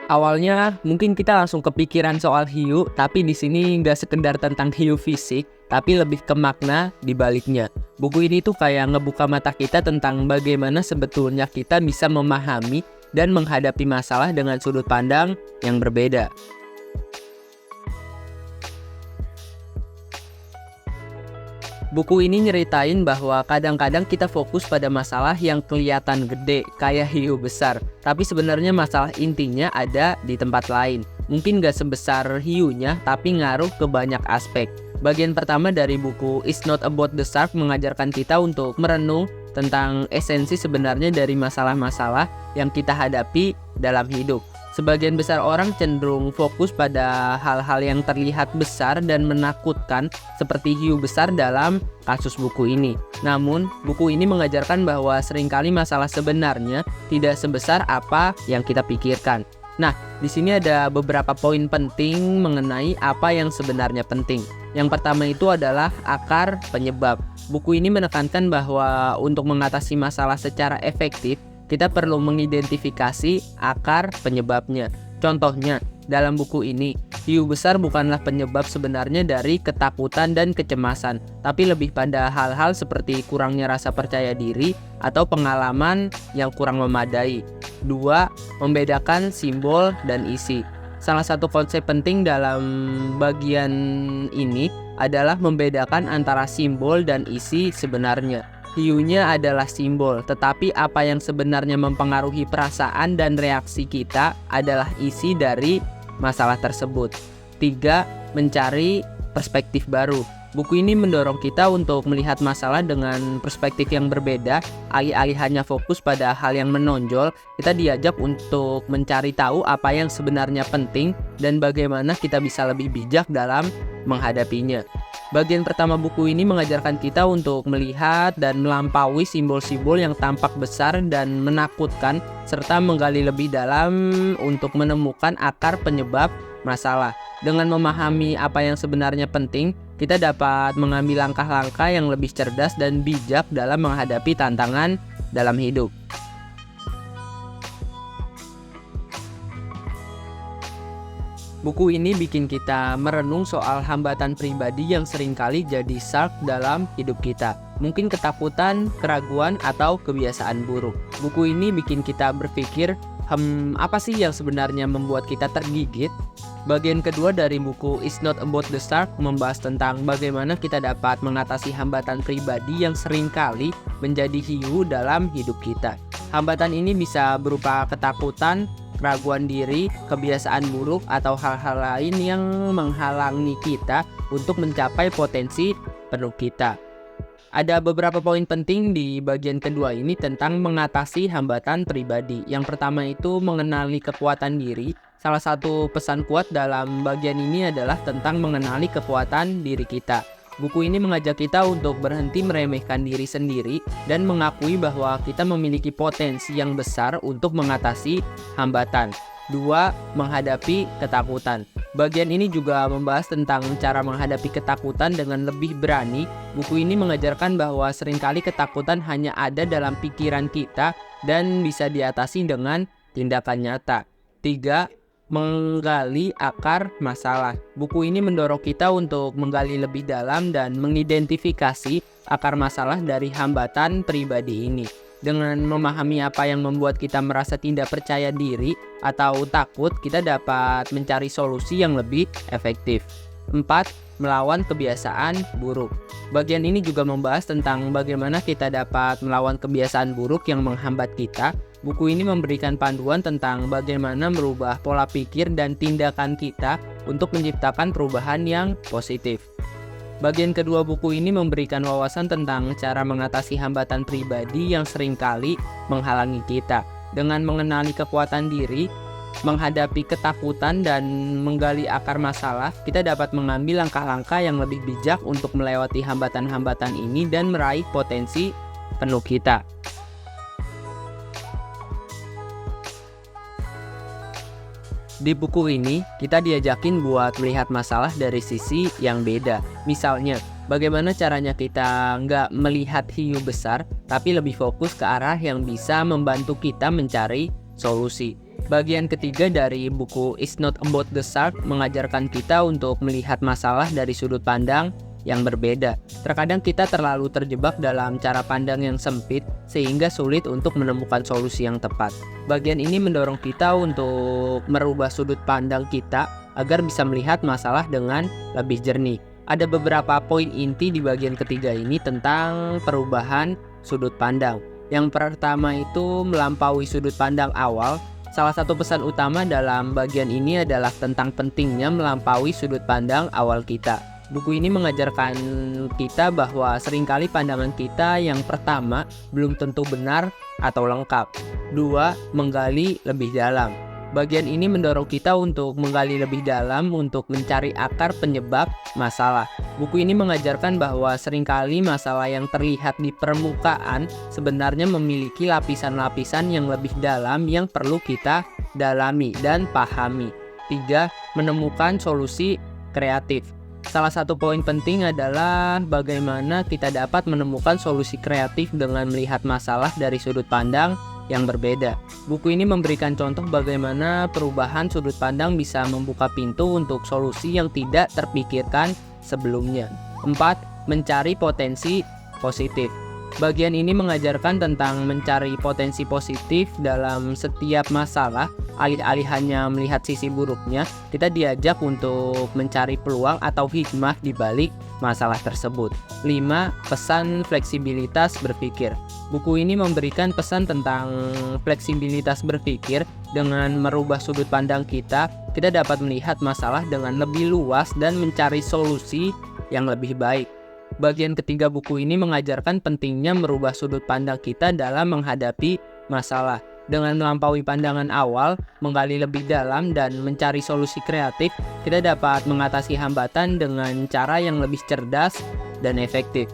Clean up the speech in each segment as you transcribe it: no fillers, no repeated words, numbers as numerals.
Awalnya mungkin kita langsung kepikiran soal hiu, tapi di sini nggak sekedar tentang hiu fisik, tapi lebih ke makna di baliknya. Buku ini tuh kayak ngebuka mata kita tentang bagaimana sebetulnya kita bisa memahami dan menghadapi masalah dengan sudut pandang yang berbeda. Buku ini nyeritain bahwa kadang-kadang kita fokus pada masalah yang kelihatan gede, kayak hiu besar. Tapi sebenarnya masalah intinya ada di tempat lain. Mungkin gak sebesar hiunya, tapi ngaruh ke banyak aspek. Bagian pertama dari buku It's Not About the Shark mengajarkan kita untuk merenung tentang esensi sebenarnya dari masalah-masalah yang kita hadapi dalam hidup. Sebagian besar orang cenderung fokus pada hal-hal yang terlihat besar dan menakutkan seperti hiu besar dalam kasus buku ini. Namun, buku ini mengajarkan bahwa seringkali masalah sebenarnya tidak sebesar apa yang kita pikirkan. Nah, di sini ada beberapa poin penting mengenai apa yang sebenarnya penting. Yang pertama itu adalah akar penyebab. Buku ini menekankan bahwa untuk mengatasi masalah secara efektif, kita perlu mengidentifikasi akar penyebabnya. Contohnya, dalam buku ini, hiu besar bukanlah penyebab sebenarnya dari ketakutan dan kecemasan, tapi lebih pada hal-hal seperti kurangnya rasa percaya diri atau pengalaman yang kurang memadai. 2. Membedakan simbol dan isi. Salah satu konsep penting dalam bagian ini adalah membedakan antara simbol dan isi sebenarnya. Hiunya adalah simbol, tetapi apa yang sebenarnya mempengaruhi perasaan dan reaksi kita adalah isi dari masalah tersebut. 3. Mencari perspektif baru. Buku ini mendorong kita untuk melihat masalah dengan perspektif yang berbeda. Alih-alih hanya fokus pada hal yang menonjol, kita diajak untuk mencari tahu apa yang sebenarnya penting dan bagaimana kita bisa lebih bijak dalam menghadapinya. Bagian pertama buku ini mengajarkan kita untuk melihat dan melampaui simbol-simbol yang tampak besar dan menakutkan, serta menggali lebih dalam untuk menemukan akar penyebab masalah. Dengan memahami apa yang sebenarnya penting, kita dapat mengambil langkah-langkah yang lebih cerdas dan bijak dalam menghadapi tantangan dalam hidup. Buku ini bikin kita merenung soal hambatan pribadi yang seringkali jadi shark dalam hidup kita. Mungkin ketakutan, keraguan, atau kebiasaan buruk. Buku ini bikin kita berpikir, apa sih yang sebenarnya membuat kita tergigit? Bagian kedua dari buku It's Not About the Shark membahas tentang bagaimana kita dapat mengatasi hambatan pribadi yang seringkali menjadi hiu dalam hidup kita. Hambatan ini bisa berupa ketakutan, keraguan diri, kebiasaan buruk, atau hal-hal lain yang menghalangi kita untuk mencapai potensi penuh kita. Ada beberapa poin penting di bagian kedua ini tentang mengatasi hambatan pribadi. Yang pertama itu mengenali kekuatan diri. Salah satu pesan kuat dalam bagian ini adalah tentang mengenali kekuatan diri kita. Buku ini mengajak kita untuk berhenti meremehkan diri sendiri dan mengakui bahwa kita memiliki potensi yang besar untuk mengatasi hambatan. 2. Menghadapi ketakutan. Bagian ini juga membahas tentang cara menghadapi ketakutan dengan lebih berani. Buku ini mengajarkan bahwa seringkali ketakutan hanya ada dalam pikiran kita dan bisa diatasi dengan tindakan nyata. 3. Menggali akar masalah. Buku ini mendorong kita untuk menggali lebih dalam dan mengidentifikasi akar masalah dari hambatan pribadi ini. Dengan memahami apa yang membuat kita merasa tidak percaya diri atau takut, kita dapat mencari solusi yang lebih efektif. 4. Melawan kebiasaan buruk. Bagian ini juga membahas tentang bagaimana kita dapat melawan kebiasaan buruk yang menghambat kita. Buku ini memberikan panduan tentang bagaimana merubah pola pikir dan tindakan kita untuk menciptakan perubahan yang positif. Bagian kedua buku ini memberikan wawasan tentang cara mengatasi hambatan pribadi yang seringkali menghalangi kita. Dengan mengenali kekuatan diri, menghadapi ketakutan, dan menggali akar masalah, kita dapat mengambil langkah-langkah yang lebih bijak untuk melewati hambatan-hambatan ini dan meraih potensi penuh kita. Di buku ini, kita diajakin buat melihat masalah dari sisi yang beda. Misalnya, bagaimana caranya kita nggak melihat hiu besar, tapi lebih fokus ke arah yang bisa membantu kita mencari solusi. Bagian ketiga dari buku It's Not About the Shark mengajarkan kita untuk melihat masalah dari sudut pandang yang berbeda. Terkadang kita terlalu terjebak dalam cara pandang yang sempit sehingga sulit untuk menemukan solusi yang tepat. Bagian ini mendorong kita untuk merubah sudut pandang kita agar bisa melihat masalah dengan lebih jernih. Ada beberapa poin inti di bagian ketiga ini tentang perubahan sudut pandang. Yang pertama itu melampaui sudut pandang awal. Salah satu pesan utama dalam bagian ini adalah tentang pentingnya melampaui sudut pandang awal kita. Buku ini mengajarkan kita bahwa seringkali pandangan kita yang pertama belum tentu benar atau lengkap. 2. Menggali lebih dalam. Bagian ini mendorong kita untuk menggali lebih dalam untuk mencari akar penyebab masalah. Buku ini mengajarkan bahwa seringkali masalah yang terlihat di permukaan sebenarnya memiliki lapisan-lapisan yang lebih dalam yang perlu kita dalami dan pahami. 3. Menemukan solusi kreatif. Salah satu poin penting adalah bagaimana kita dapat menemukan solusi kreatif dengan melihat masalah dari sudut pandang yang berbeda. Buku ini memberikan contoh bagaimana perubahan sudut pandang bisa membuka pintu untuk solusi yang tidak terpikirkan sebelumnya. 4. Mencari potensi positif. Bagian ini mengajarkan tentang mencari potensi positif dalam setiap masalah. Alih-alih hanya melihat sisi buruknya, kita diajak untuk mencari peluang atau hikmah di balik masalah tersebut. 5. Pesan fleksibilitas berpikir. Buku ini memberikan pesan tentang fleksibilitas berpikir. Dengan merubah sudut pandang kita dapat melihat masalah dengan lebih luas dan mencari solusi yang lebih baik. Bagian ketiga buku ini mengajarkan pentingnya merubah sudut pandang kita dalam menghadapi masalah. Dengan melampaui pandangan awal, menggali lebih dalam, dan mencari solusi kreatif, kita dapat mengatasi hambatan dengan cara yang lebih cerdas dan efektif.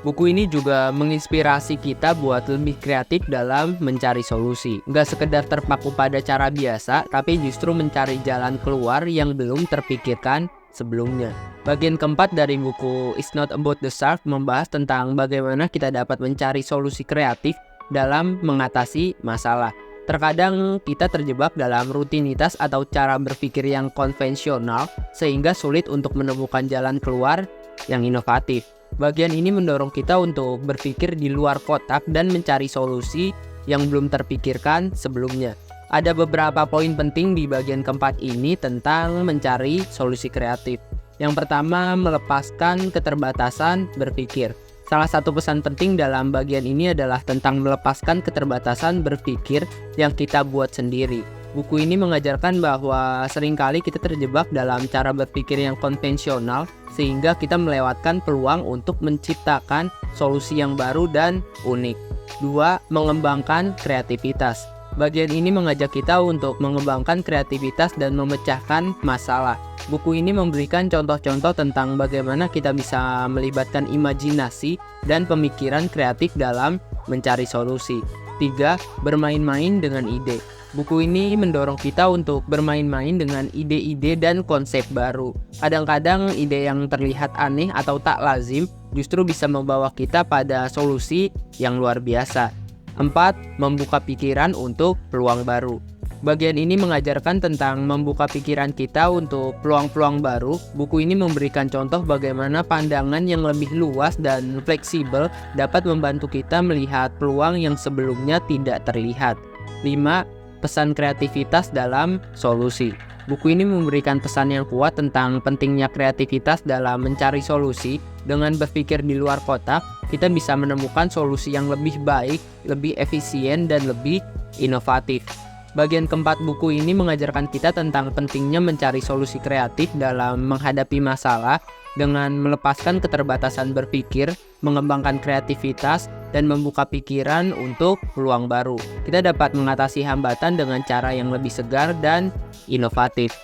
Buku ini juga menginspirasi kita buat lebih kreatif dalam mencari solusi. Nggak sekedar terpaku pada cara biasa, tapi justru mencari jalan keluar yang belum terpikirkan sebelumnya. Bagian keempat dari buku It's Not About the Shark membahas tentang bagaimana kita dapat mencari solusi kreatif dalam mengatasi masalah. Terkadang kita terjebak dalam rutinitas atau cara berpikir yang konvensional sehingga sulit untuk menemukan jalan keluar yang inovatif. Bagian ini mendorong kita untuk berpikir di luar kotak dan mencari solusi yang belum terpikirkan sebelumnya. Ada beberapa poin penting di bagian keempat ini tentang mencari solusi kreatif. Yang pertama, melepaskan keterbatasan berpikir. Salah satu pesan penting dalam bagian ini adalah tentang melepaskan keterbatasan berpikir yang kita buat sendiri. Buku ini mengajarkan bahwa seringkali kita terjebak dalam cara berpikir yang konvensional sehingga kita melewatkan peluang untuk menciptakan solusi yang baru dan unik. 2. Mengembangkan kreativitas. Bagian ini mengajak kita untuk mengembangkan kreativitas dan memecahkan masalah. Buku ini memberikan contoh-contoh tentang bagaimana kita bisa melibatkan imajinasi dan pemikiran kreatif dalam mencari solusi. 3. Bermain-main dengan ide. Buku ini mendorong kita untuk bermain-main dengan ide-ide dan konsep baru. Kadang-kadang ide yang terlihat aneh atau tak lazim justru bisa membawa kita pada solusi yang luar biasa. 4. Membuka pikiran untuk peluang baru. Bagian ini mengajarkan tentang membuka pikiran kita untuk peluang-peluang baru. Buku ini memberikan contoh bagaimana pandangan yang lebih luas dan fleksibel dapat membantu kita melihat peluang yang sebelumnya tidak terlihat. 5. Pesan kreativitas dalam solusi. Buku ini memberikan pesan yang kuat tentang pentingnya kreativitas dalam mencari solusi. Dengan berpikir di luar kotak, kita bisa menemukan solusi yang lebih baik, lebih efisien, dan lebih inovatif. Bagian keempat buku ini mengajarkan kita tentang pentingnya mencari solusi kreatif dalam menghadapi masalah dengan melepaskan keterbatasan berpikir, mengembangkan kreativitas, dan membuka pikiran untuk peluang baru. Kita dapat mengatasi hambatan dengan cara yang lebih segar dan inovatif.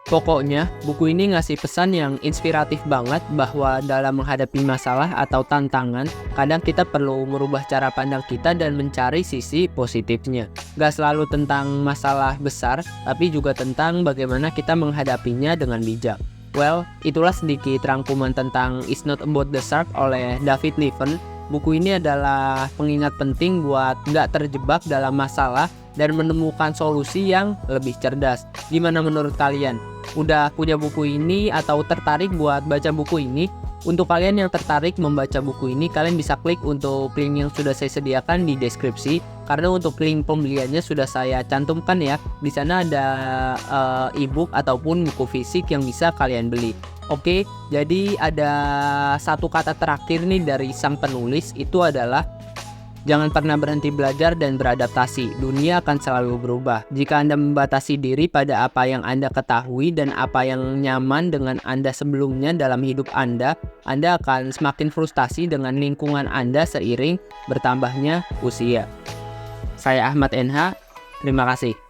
Pokoknya, buku ini ngasih pesan yang inspiratif banget bahwa dalam menghadapi masalah atau tantangan, kadang kita perlu merubah cara pandang kita dan mencari sisi positifnya. Gak selalu tentang masalah besar, tapi juga tentang bagaimana kita menghadapinya dengan bijak. Well, itulah sedikit rangkuman tentang It's Not About the Shark oleh David Niven. Buku ini adalah pengingat penting buat nggak terjebak dalam masalah dan menemukan solusi yang lebih cerdas. Gimana menurut kalian? Udah punya buku ini atau tertarik buat baca buku ini? Untuk kalian yang tertarik membaca buku ini, kalian bisa klik untuk link yang sudah saya sediakan di deskripsi. Karena untuk link pembeliannya sudah saya cantumkan ya. Di sana ada e-book ataupun buku fisik yang bisa kalian beli. Oke, jadi ada satu kata terakhir nih dari sang penulis, itu adalah jangan pernah berhenti belajar dan beradaptasi. Dunia akan selalu berubah. Jika Anda membatasi diri pada apa yang Anda ketahui dan apa yang nyaman dengan Anda sebelumnya dalam hidup Anda akan semakin frustasi dengan lingkungan Anda seiring bertambahnya usia. Saya Ahmad NH, terima kasih.